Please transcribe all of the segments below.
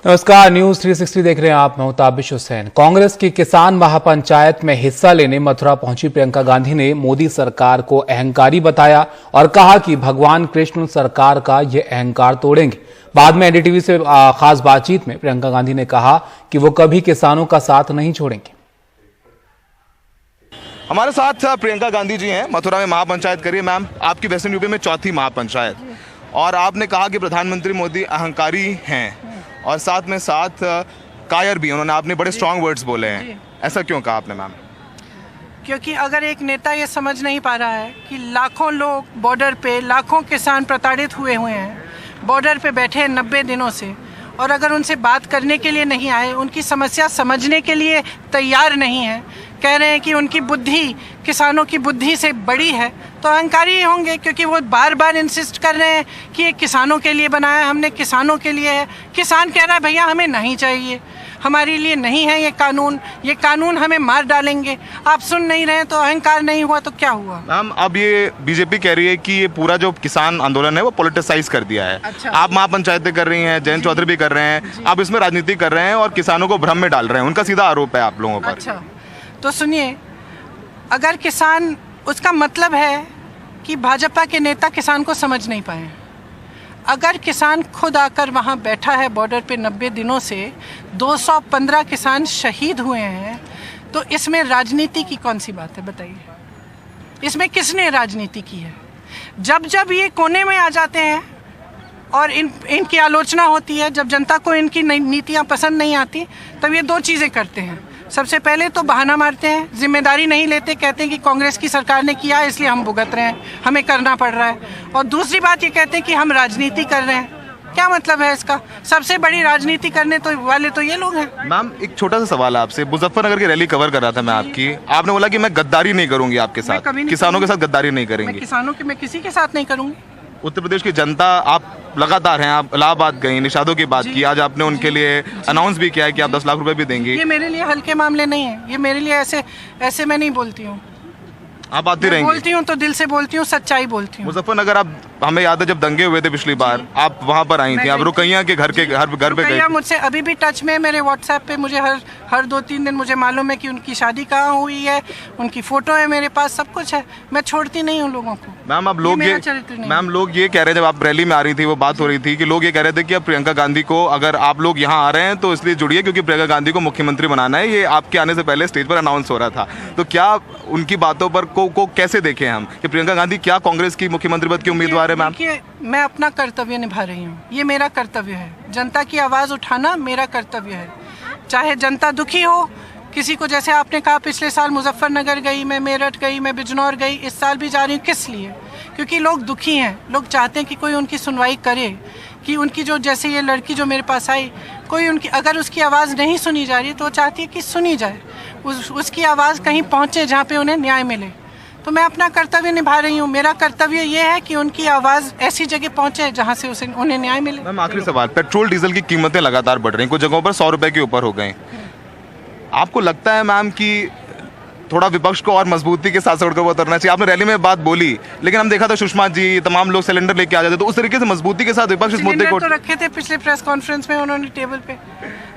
नमस्कार, न्यूज 360 देख रहे हैं आप। मैं हूं ताबिश हुसैन। कांग्रेस की किसान महापंचायत में हिस्सा लेने मथुरा पहुंची प्रियंका गांधी ने मोदी सरकार को अहंकारी बताया और कहा कि भगवान कृष्ण सरकार का ये अहंकार तोड़ेंगे। बाद में एनडीटीवी से खास बातचीत में प्रियंका गांधी ने कहा कि वो कभी किसानों का साथ नहीं छोड़ेंगे। हमारे साथ प्रियंका गांधी जी हैं, मथुरा में महापंचायत करिए। मैम, आपकी वेस्टर्न यूपी में चौथी महापंचायत और आपने कहा कि प्रधानमंत्री मोदी अहंकारी हैं और साथ में साथ कायर भी। उन्होंने आपने बड़े स्ट्रांग वर्ड्स बोले हैं, ऐसा क्यों कहा आपने मैम? क्योंकि अगर एक नेता ये समझ नहीं पा रहा है कि लाखों लोग बॉर्डर पे, लाखों किसान प्रताड़ित हुए हैं, बॉर्डर पे बैठे हैं 90 दिनों से, और अगर उनसे बात करने के लिए नहीं आए, उनकी समस्या समझने के लिए तैयार नहीं है, कह रहे हैं कि उनकी बुद्धि किसानों की बुद्धि से बड़ी है, तो अहंकारी ही होंगे। क्योंकि वो बार बार इंसिस्ट कर रहे हैं कि ये किसानों के लिए बनाया, हमने किसानों के लिए है। किसान कह रहा है भैया हमें नहीं चाहिए, हमारे लिए नहीं है ये कानून हमें मार डालेंगे। आप सुन नहीं रहे तो अहंकार नहीं हुआ तो क्या हुआ? मैम, अब ये बीजेपी कह रही है कि ये पूरा जो किसान आंदोलन है वो पॉलिटिसाइज कर दिया है। अच्छा। आप महापंचायतें कर रही हैं, जयंत चौधरी भी कर रहे हैं, आप इसमें राजनीति कर रहे हैं और किसानों को भ्रम में डाल रहे हैं। उनका सीधा आरोप है आप लोगों पर। अच्छा, तो सुनिए, अगर किसान, उसका मतलब है कि भाजपा के नेता किसान को समझ नहीं पाए। अगर किसान खुद आकर वहाँ बैठा है बॉर्डर पे 90 दिनों से, 215 किसान शहीद हुए हैं, तो इसमें राजनीति की कौन सी बात है बताइए? इसमें किसने राजनीति की है? जब जब ये कोने में आ जाते हैं और इनकी आलोचना होती है, जब जनता को इनकी नीतियाँ पसंद नहीं आती, तब ये दो चीज़ें करते हैं। सबसे पहले तो बहाना मारते हैं, जिम्मेदारी नहीं लेते, कहते हैं कि कांग्रेस की सरकार ने किया इसलिए हम भुगत रहे हैं, हमें करना पड़ रहा है। और दूसरी बात ये कहते हैं कि हम राजनीति कर रहे हैं। क्या मतलब है इसका? सबसे बड़ी राजनीति करने वाले तो ये लोग हैं। मैम, एक छोटा सा सवाल है आपसे। मुजफ्फरनगर की रैली कवर कर रहा था मैं आपकी, आपने बोला कि मैं गद्दारी नहीं करूंगी आपके साथ, किसानों के साथ गद्दारी नहीं करेंगे। मैं किसी के साथ नहीं करूंगी। उत्तर प्रदेश की जनता, आप लगातार हैं, आप इलाहाबाद गई, निषादों की बात की, आज आपने उनके लिए अनाउंस भी किया है कि आप 10 लाख रुपए भी देंगी। ये मेरे लिए हल्के मामले नहीं है, ये मेरे लिए ऐसे मैं नहीं बोलती हूँ। आप आती रहेंगी? बोलती हूँ तो दिल से बोलती हूँ, सच्चाई बोलती हूँ। मुजफ्फरनगर, आप, हमें याद है जब दंगे हुए थे पिछली बार, आप वहाँ पर आई थी, आप रुकैया के घर पे गई। मुझसे अभी भी टच में, मेरे व्हाट्सएप पे मुझे हर 2-3 दिन मुझे मालूम है कि उनकी शादी कहाँ हुई है, उनकी फोटो है मेरे पास, सब कुछ है। मैं छोड़ती नहीं हूँ लोगों को। मैम, अब लोग ये कह रहे, जब आप रैली में आ रही थी वो बात हो रही थी कि लोग ये कह रहे थे कि अब प्रियंका गांधी को, अगर आप लोग यहाँ आ रहे हैं तो इसलिए जुड़िए क्योंकि प्रियंका गांधी को मुख्यमंत्री बनाना है। ये आपके आने से पहले स्टेज पर अनाउंस हो रहा था, तो क्या उनकी बातों पर को कैसे देखें हम कि प्रियंका गांधी क्या कांग्रेस की मुख्यमंत्री पद की उम्मीदवार है? मैम, मैं अपना कर्तव्य निभा रही हूँ, ये मेरा कर्तव्य है। जनता की आवाज़ उठाना मेरा कर्तव्य है, चाहे जनता दुखी हो। किसी को, जैसे आपने कहा, पिछले साल मुजफ्फरनगर गई, मैं मेरठ गई, मैं बिजनौर गई, इस साल भी जा रही हूँ। किस लिए? क्योंकि लोग दुखी हैं, लोग चाहते हैं कि कोई उनकी सुनवाई करे, कि उनकी जो, जैसे ये लड़की जो मेरे पास आई, कोई उनकी, अगर उसकी आवाज़ नहीं सुनी जा रही तो वो चाहती है कि सुनी जाए, उसकी आवाज़ कहीं पहुँचे जहाँ पे उन्हें न्याय मिले। तो मैं अपना कर्तव्य निभा रही हूँ। मेरा कर्तव्य ये है कि उनकी आवाज़ ऐसी जगह पहुँचे जहाँ से उन्हें न्याय मिले। मैम, आखिरी सवाल, पेट्रोल डीजल की कीमतें लगातार बढ़ रही हैं, कुछ जगहों पर 100 रुपए के ऊपर हो गए। आपको लगता है मैम कि थोड़ा विपक्ष को और मजबूती के साथ सड़कों पर उतरना चाहिए? आपने रैली में बात बोली, लेकिन हम देखा था सुषमा जी, तमाम लोग सिलेंडर लेके आ जाते, तो उस तरीके से मजबूती के साथ विपक्ष इस मुद्दे को तो रखे थे पिछले प्रेस कॉन्फ्रेंस में उन्होंने टेबल पे।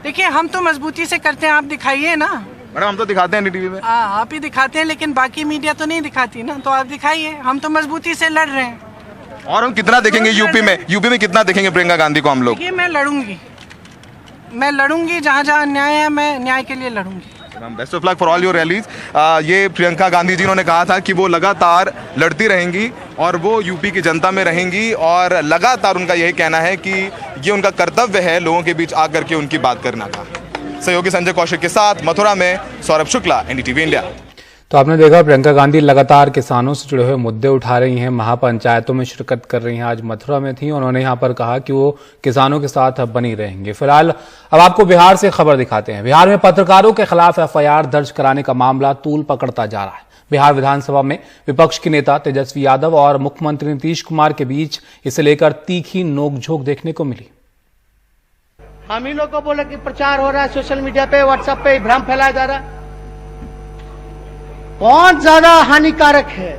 देखिए, हम तो मजबूती से करते हैं, आप दिखाइए ना। मैडम, हम तो दिखाते हैं टीवी में। आप ही दिखाते हैं, लेकिन बाकी मीडिया तो नहीं दिखाती ना, तो आप दिखाइए। हम तो मजबूती से लड़ रहे हैं। और हम कितना देखेंगे यूपी में कितना देखेंगे प्रियंका गांधी को हम लोग? मैं लड़ूंगी जहाँ जहाँ अन्याय है, मैं न्याय के लिए लड़ूंगी। Best of luck for all your rallies. ये प्रियंका गांधी जी ने कहा था कि वो लगातार लड़ती रहेंगी और वो यूपी की जनता में रहेंगी, और लगातार उनका यही कहना है कि ये उनका कर्तव्य है लोगों के बीच आकर के उनकी बात करना का। सहयोगी संजय कौशिक के साथ मथुरा में सौरभ शुक्ला, एनडीटीवी इंडिया। तो आपने देखा, प्रियंका गांधी लगातार किसानों से जुड़े हुए मुद्दे उठा रही हैं, महापंचायतों में शिरकत कर रही हैं। आज मथुरा में थी, उन्होंने यहां पर कहा कि वो किसानों के साथ अब बनी रहेंगे। फिलहाल अब आपको बिहार से खबर दिखाते हैं। बिहार में पत्रकारों के खिलाफ एफआईआर दर्ज कराने का मामला तूल पकड़ता जा रहा है। बिहार विधानसभा में विपक्ष के नेता तेजस्वी यादव और मुख्यमंत्री नीतीश कुमार के बीच इसे लेकर तीखी नोकझोंक देखने को मिली। हम ही लोग को बोले कि प्रचार हो रहा है सोशल मीडिया पे, व्हाट्सएप पे भ्रम फैलाया जा रहा है। कौन ज्यादा हानिकारक है?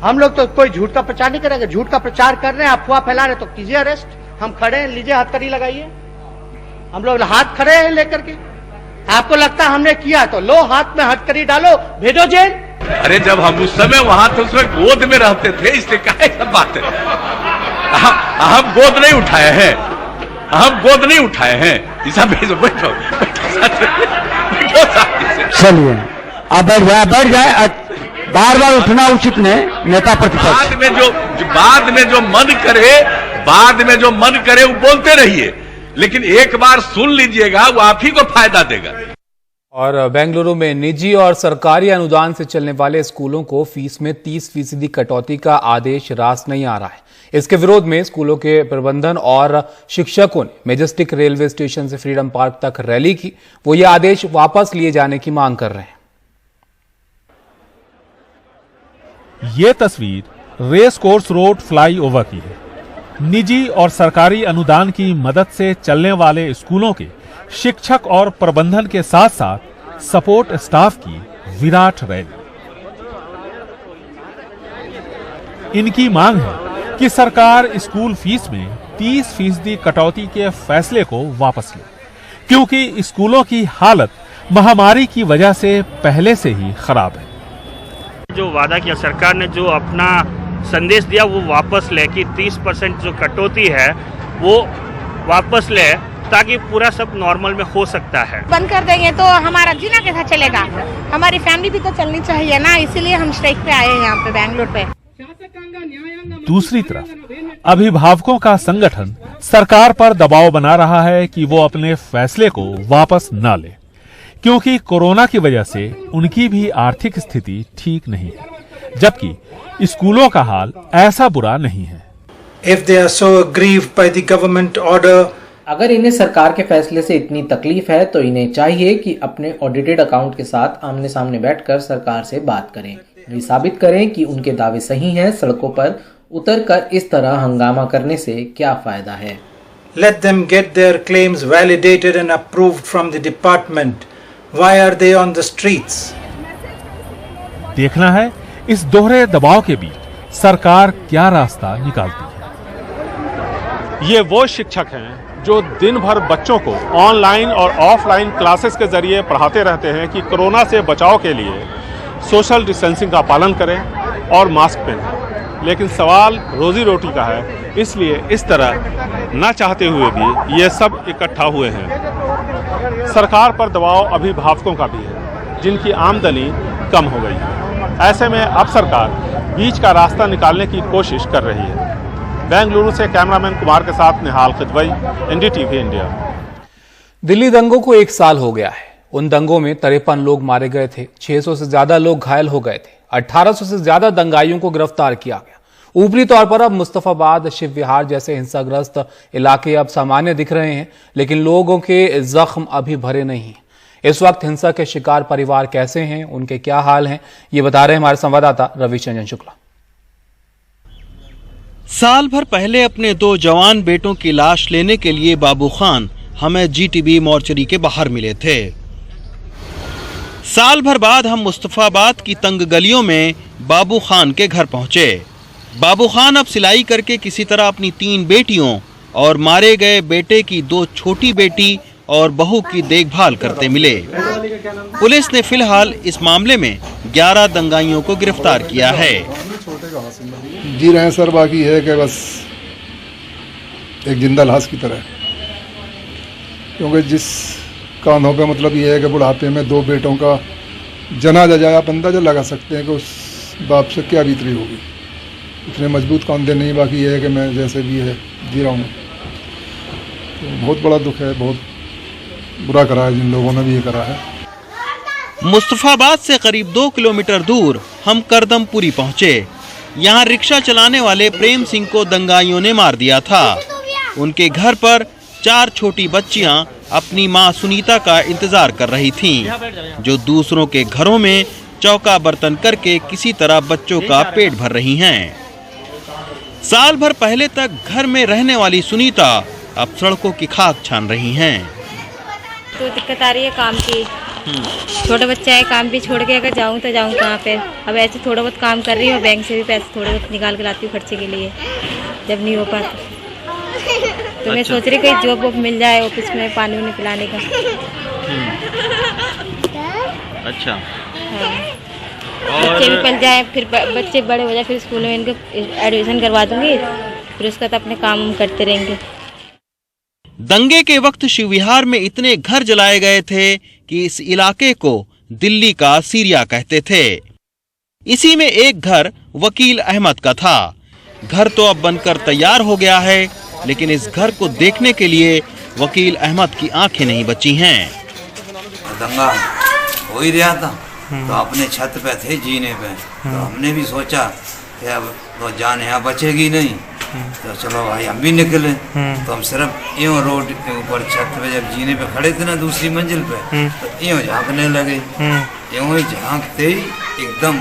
हम लोग तो कोई झूठ का प्रचार नहीं करेंगे। झूठ का प्रचार कर रहे हैं, अफवाह फैला रहे तो कीजिए अरेस्ट। हम खड़े हैं, लीजिए हथकड़ी लगाइए। हम लोग हाथ खड़े हैं लेकर के। आपको लगता है हमने किया तो लो हाथ में हथकड़ी डालो, भेजो जेल। अरे जब हम उस समय वहां थे उसमें गोद में रहते थे, इसलिए क्या सब बात है। हम गोद नहीं उठाए हैं, हम गोद नहीं उठाए हैं। ऐसा भेजो, बैठो चलिए अब बैठ जाए। बार बार उठना उचित नहीं, नेता प्रतिपक्ष। बाद में जो मन करे वो बोलते रहिए, लेकिन एक बार सुन लीजिएगा, वो आप ही को फायदा देगा। और बेंगलुरु में निजी और सरकारी अनुदान से चलने वाले स्कूलों को फीस में 30% कटौती का आदेश रास नहीं आ रहा है। इसके विरोध में स्कूलों के प्रबंधन और शिक्षकों ने मैजेस्टिक रेलवे स्टेशन से फ्रीडम पार्क तक रैली की। वो ये आदेश वापस लिए जाने की मांग कर रहे हैं। ये तस्वीर रेस कोर्स रोड फ्लाईओवर की है। निजी और सरकारी अनुदान की मदद से चलने वाले स्कूलों के शिक्षक और प्रबंधन के साथ साथ सपोर्ट स्टाफ की विराट रैली। इनकी मांग है कि सरकार स्कूल फीस में 30% कटौती के फैसले को वापस ले, क्योंकि स्कूलों की हालत महामारी की वजह से पहले से ही खराब है। जो वादा किया सरकार ने, जो अपना संदेश दिया वो वापस ले कि 30% जो कटौती है वो वापस ले, ताकि पूरा सब नॉर्मल में हो सकता है। बंद कर देंगे तो हमारा जीना कैसा चलेगा, हमारी फैमिली भी तो चलनी चाहिए ना, इसीलिए हम स्ट्राइक पे आए हैं यहाँ पे बेंगलुरु पे। दूसरी तरफ अभिभावकों का संगठन सरकार पर दबाव बना रहा है कि वो अपने फैसले को वापस न ले, क्योंकि कोरोना की वजह से उनकी भी आर्थिक स्थिति ठीक नहीं है, जबकि स्कूलों का हाल ऐसा बुरा नहीं है। If they are so aggrieved by the government order, अगर इन्हें सरकार के फैसले से इतनी तकलीफ है तो इन्हें चाहिए कि अपने ऑडिटेड अकाउंट के साथ आमने सामने बैठकर सरकार से बात करें, ये साबित करें कि उनके दावे सही हैं। सड़कों पर उतरकर इस तरह हंगामा करने से क्या फायदा है। let them get their claims validated and approved from the department. Why are they on the streets? देखना है इस दोहरे दबाव के बीच सरकार क्या रास्ता निकालती है। ये वो शिक्षक हैं जो दिन भर बच्चों को ऑनलाइन और ऑफलाइन क्लासेस के जरिए पढ़ाते रहते हैं कि कोरोना से बचाव के लिए सोशल डिस्टेंसिंग का पालन करें और मास्क पहनें, लेकिन सवाल रोजी रोटी का है, इसलिए इस तरह न चाहते हुए भी ये सब इकट्ठा हुए हैं। सरकार पर दबाव अभिभावकों का भी है, जिनकी आमदनी कम हो गई है। ऐसे में अब सरकार बीच का रास्ता निकालने की कोशिश कर रही है। बेंगलुरु से कैमरामैन कुमार के साथ निहाल खिदवई, एनडीटीवी इंडिया। दिल्ली दंगों को 1 साल हो गया है। उन दंगों में 53 लोग मारे गए थे, 600 से ज्यादा लोग घायल हो गए थे, 1800 से ज्यादा दंगाइयों को गिरफ्तार किया गया। ऊपरी तौर पर अब मुस्तफाबाद, शिव विहार जैसे हिंसाग्रस्त इलाके अब सामान्य दिख रहे हैं, लेकिन लोगों के जख्म अभी भरे नहीं हैं। इस वक्त हिंसा के शिकार परिवार कैसे हैं, उनके क्या हाल हैं, ये बता रहे हैं हमारे संवाददाता रविचंद्रन शुक्ला। साल भर पहले अपने 2 जवान बेटों की लाश लेने के लिए बाबू खान हमें जीटीबी मोर्चरी के बाहर मिले थे। साल भर बाद हम मुस्तफाबाद की तंग गलियों में बाबू खान के घर पहुंचे। बाबू खान अब सिलाई करके किसी तरह अपनी 3 बेटियों और मारे गए बेटे की 2 छोटी बेटी और बहू की देखभाल करते मिले। पुलिस ने फिलहाल इस मामले में 11 दंगाइयों को गिरफ्तार किया है। जी रहे हैं सर, बाकी है कि बस एक जिंदा लाश की तरह, क्योंकि जिस कानों पे मतलब ये है कि बुढ़ापे में 2 बेटों का जनाजा जाए, आप अंदाजा लगा सकते हैं कि उस बाप से क्या बीतरी होगी। इतने मजबूत कांधे नहीं, बाकी ये है कि मैं जैसे भी है जी रहा हूँ। तो बहुत बड़ा दुख है, बहुत बुरा करा है जिन लोगों ने भी ये करा है। मुस्तफाबाद से करीब 2 किलोमीटर दूर हम करदमपुरी पहुँचे। यहाँ रिक्शा चलाने वाले प्रेम सिंह को दंगाइयों ने मार दिया था। उनके घर पर 4 छोटी बच्चियाँ अपनी मां सुनीता का इंतजार कर रही थीं, जो दूसरों के घरों में चौका बर्तन करके किसी तरह बच्चों का पेट भर रही हैं। साल भर पहले तक घर में रहने वाली सुनीता अब सड़कों की खाक छान रही हैं। तो दिक्कत आ रही है काम की, छोटा बच्चा है, काम भी छोड़ के अगर जाऊँ तो जाऊँ कहाँ पे। अब ऐसे थोड़ा बहुत काम कर रही हूँ, बैंक से भी पैसे थोड़े बहुत निकाल के लाती हूँ खर्चे के लिए, जब नहीं हो पाता। तो मैं सोच रही कोई जॉब वॉब मिल जाए ऑफिस में पानी वानी पिलाने का। अच्छा। बच्चे भी पल जाए, फिर बच्चे बड़े हो जाए, फिर स्कूल में इनको एडमिशन करवा दूंगी, फिर उसका तो अपने काम करते रहेंगे। दंगे के वक्त शिवविहार में इतने घर जलाए गए थे कि इस इलाके को दिल्ली का सीरिया कहते थे। इसी में एक घर वकील अहमद का था। घर तो अब बनकर तैयार हो गया है, लेकिन इस घर को देखने के लिए वकील अहमद की आंखें नहीं बची हैं। दंगा हो ही रहा था तो अपने छत पे थे जीने पे, तो हमने भी सोचा कि अब तो जान यहाँ बचेगी नहीं, तो चलो भाई हम भी निकले। तो हम सिर्फ यूँ रोड के ऊपर छत पे जब जीने पे खड़े थे ना दूसरी मंजिल पे, तो यूँ झांकने लगे। यूँ ही झांकते ही एकदम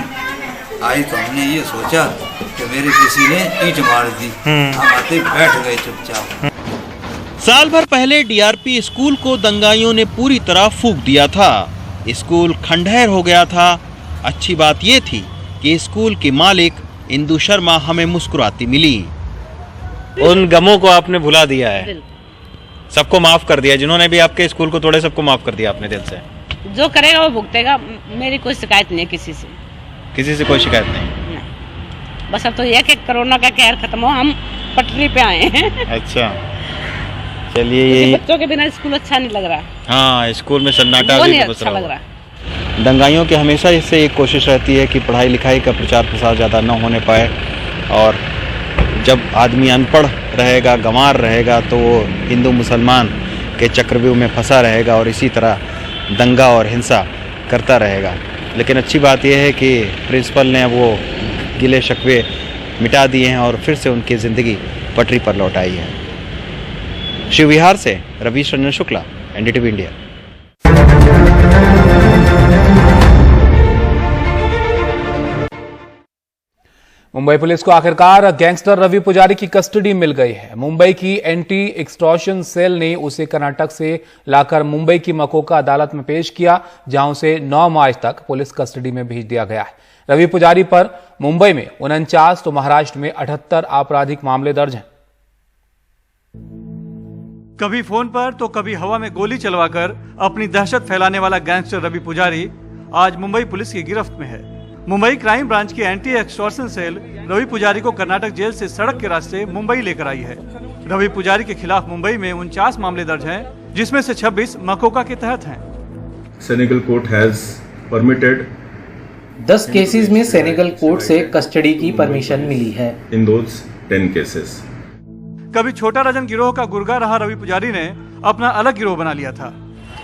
आई, तो हमने ये सोचा कि मेरे किसी ने ईंट मार दी। हम आते बैठ गए चुपचाप। साल भर पहले डीआरपी स्कूल को दंगाइयों ने पूरी तरह फूंक दिया था। स्कूल खंडहर हो गया था। अच्छी बात यह थी कि स्कूल की मालिक इंदु शर्मा हमें मुस्कुराती मिली। उन गमों को आपने भुला दिया है, सबको माफ कर दिया। जिन्होंने भी आपके स्कूल को तोड़े सबको माफ कर दिया आपने दिल से। जो करेगा वो भुगतेगा। मेरी कोई शिकायत नहीं है किसी से। किसी से कोई शिकायत नहीं? बस अब तो यह कि कोरोना का कहर खत्म हो, हम पटरी पे आए हैं। अच्छा, चलिए। ये बच्चों के बिना स्कूल अच्छा नहीं लग रहा। हाँ, स्कूल में सन्नाटा वो नहीं अच्छा लग रहा। दंगाइयों की हमेशा इससे एक कोशिश रहती है कि पढ़ाई लिखाई का प्रचार प्रसार ज़्यादा न होने पाए, और जब आदमी अनपढ़ रहेगा, गंवार रहेगा, तो वो हिंदू मुसलमान के चक्रव्यूह में फंसा रहेगा और इसी तरह दंगा और हिंसा करता रहेगा। लेकिन अच्छी बात यह है कि प्रिंसिपल ने वो गिले शिकवे मिटा दिए हैं और फिर से उनकी ज़िंदगी पटरी पर लौटाई है। शिवविहार से Ravish Ranjan Shukla, NDTV India. Mumbai police को आखिरकार गैंगस्टर रवि पुजारी की कस्टडी मिल गई है। मुंबई की एंटी एक्सटॉर्शन सेल ने उसे कर्नाटक से लाकर मुंबई की मकोका अदालत में पेश किया, जहां उसे 9 मार्च तक पुलिस कस्टडी में भेज दिया गया है। रवि पुजारी पर मुंबई में 49 तो महाराष्ट्र में 78 आपराधिक मामले दर्ज हैं। कभी फोन पर तो कभी हवा में गोली चलवाकर अपनी दहशत फैलाने वाला गैंगस्टर रवि पुजारी आज मुंबई पुलिस की गिरफ्त में है। मुंबई क्राइम ब्रांच की एंटी एक्सटॉर्शन सेल रवि पुजारी को कर्नाटक जेल से सड़क के रास्ते मुंबई लेकर आई है। रवि पुजारी के खिलाफ मुंबई में 49 मामले दर्ज हैं, जिसमें से 26 मकोका के तहत हैं। Senegal court has permitted 10 cases में सेनेगल कोर्ट से कस्टडी की परमिशन मिली है। In those 10 cases. कभी छोटा राजन गिरोह का गुर्गा रहा रवि पुजारी ने अपना अलग गिरोह बना लिया था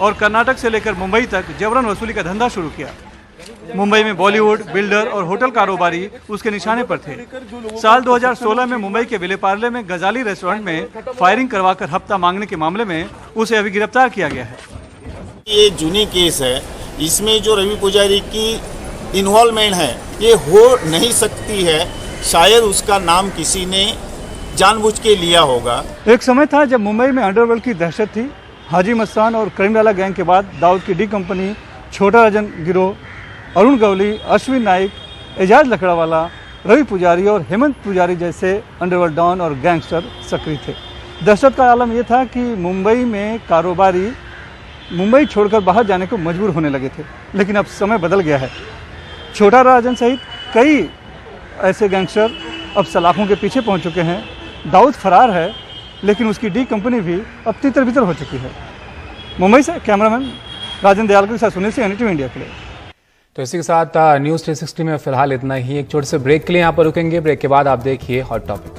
और कर्नाटक से लेकर मुंबई तक जबरन वसूली का धंधा शुरू किया। मुंबई में बॉलीवुड, बिल्डर और होटल कारोबारी उसके निशाने पर थे। साल 2016 में मुंबई के विलेपार्ले में गजाली रेस्टोरेंट में फायरिंग करवाकर हफ्ता मांगने के मामले में उसे अभी गिरफ्तार किया गया है। ये जूनी केस है, इसमें जो रवि पुजारी की इन्वॉल्वमेंट है ये हो नहीं सकती है। शायद उसका नाम किसी ने जानबूझ के लिया होगा। एक समय था जब मुंबई में अंडरवर्ल्ड की दहशत थी। हाजी मस्तान और करीमवाला गैंग के बाद दाऊद की डी कंपनी, छोटा राजन गिरोह, अरुण गवली, अश्विन नाइक, एजाज लकड़ावाला, रवि पुजारी और हेमंत पुजारी जैसे अंडरवर्ल्ड डॉन और गैंगस्टर सक्रिय थे। दहशत का आलम यह था कि मुंबई में कारोबारी मुंबई छोड़कर बाहर जाने को मजबूर होने लगे थे। लेकिन अब समय बदल गया है। छोटा राजन सहित कई ऐसे गैंगस्टर अब सलाखों के पीछे पहुंच चुके हैं। दाऊद फरार है, लेकिन उसकी डी कंपनी भी अब तितर बितर हो चुकी है। मुंबई से कैमरामैन राजेंद्र दयाल के साथ सुनील सिंह, एनडीटीवी इंडिया के लिए। तो इसी के साथ न्यूज 360 में फिलहाल इतना ही। एक छोटे से ब्रेक के लिए यहाँ पर रुकेंगे। ब्रेक के बाद आप देखिए हॉट टॉपिक।